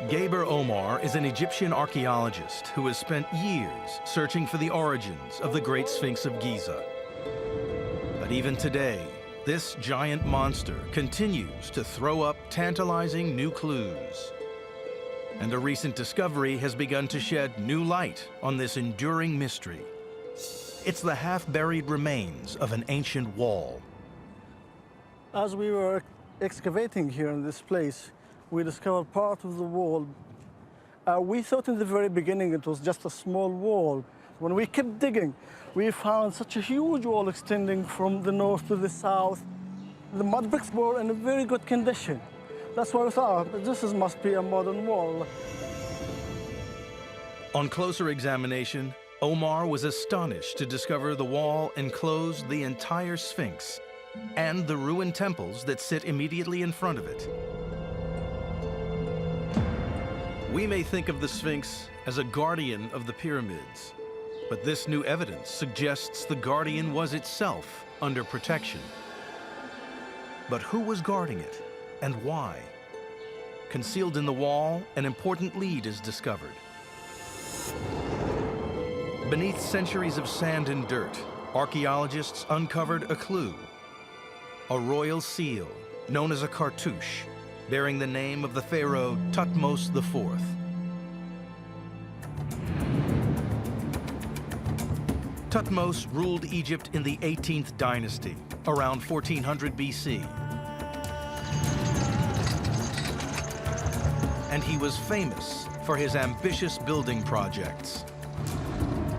Geber Omar is an Egyptian archaeologist who has spent years searching for the origins of the Great Sphinx of Giza. But even today, this giant monster continues to throw up tantalizing new clues. And a recent discovery has begun to shed new light on this enduring mystery. It's the half-buried remains of an ancient wall. As we were excavating here in this place, we discovered part of the wall. We thought in the very beginning it was just a small wall. When we kept digging, we found such a huge wall extending from the north to the south. The mud bricks were in a very good condition. That's why we thought, this must be a modern wall. On closer examination, Omar was astonished to discover the wall enclosed the entire Sphinx and the ruined temples that sit immediately in front of it. We may think of the Sphinx as a guardian of the pyramids, but this new evidence suggests the guardian was itself under protection. But who was guarding it, and why? Concealed in the wall, an important lead is discovered. Beneath centuries of sand and dirt, archaeologists uncovered a clue. A royal seal, known as a cartouche, bearing the name of the pharaoh Thutmose IV. Thutmose ruled Egypt in the 18th dynasty, around 1400 BC. And he was famous for his ambitious building projects.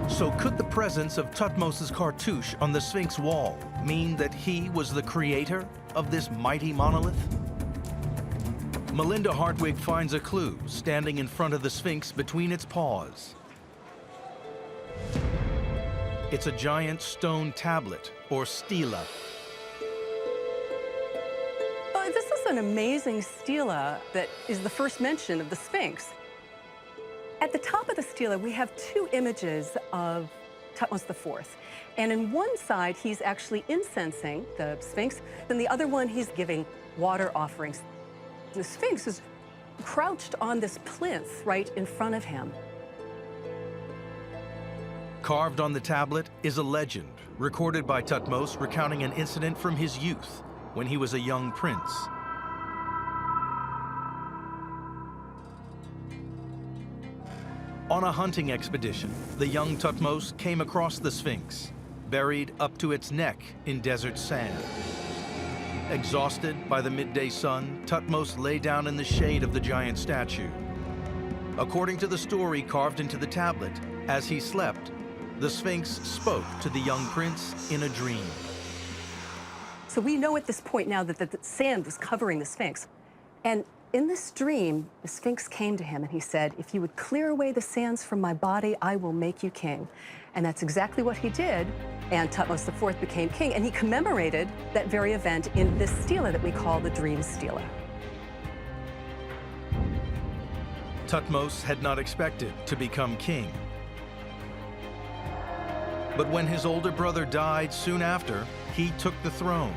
So could the presence of Thutmose's cartouche on the Sphinx wall mean that he was the creator of this mighty monolith? Melinda Hartwig finds a clue standing in front of the Sphinx between its paws. It's a giant stone tablet, or stela. This is an amazing stela that is the first mention of the Sphinx. At the top of the stela, we have two images of Thutmose IV. And in one side, he's actually incensing the Sphinx, and the other one, he's giving water offerings. The Sphinx is crouched on this plinth right in front of him. Carved on the tablet is a legend recorded by Thutmose recounting an incident from his youth when he was a young prince. On a hunting expedition, the young Thutmose came across the Sphinx, buried up to its neck in desert sand. Exhausted by the midday sun, Thutmose lay down in the shade of the giant statue. According to the story carved into the tablet, as he slept, the Sphinx spoke to the young prince in a dream. So we know at this point now that the sand was covering the Sphinx. And in this dream, the Sphinx came to him and he said, if you would clear away the sands from my body, I will make you king. And that's exactly what he did. And Thutmose IV became king. And he commemorated that very event in this stela that we call the Dream Stela. Thutmose had not expected to become king. But when his older brother died soon after, he took the throne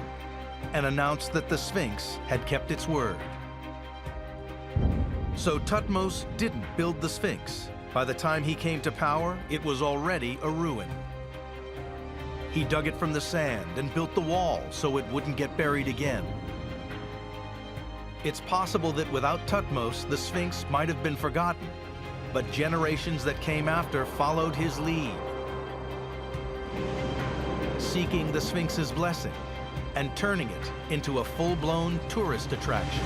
and announced that the Sphinx had kept its word. So Thutmose didn't build the Sphinx. By the time he came to power, it was already a ruin. He dug it from the sand and built the wall so it wouldn't get buried again. It's possible that without Thutmose, the Sphinx might have been forgotten, but generations that came after followed his lead, seeking the Sphinx's blessing and turning it into a full-blown tourist attraction.